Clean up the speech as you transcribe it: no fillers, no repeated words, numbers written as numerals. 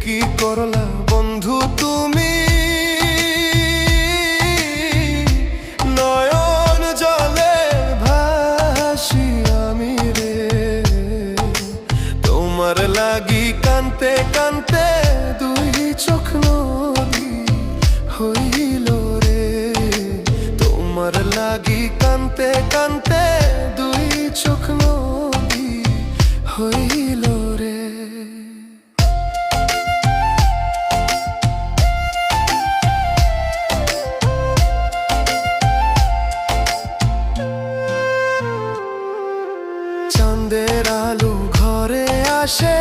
কি করলা বন্ধু তুমি, নয়ন জলে ভাসি আমি রে। তোমার লাগি কানতে কানতে দুই চোখ নদী হইল রে। তোমার লাগি কানতে কানতে দুই চোখ নদী হইল রে। চাঁদের আলো ঘরে আসে,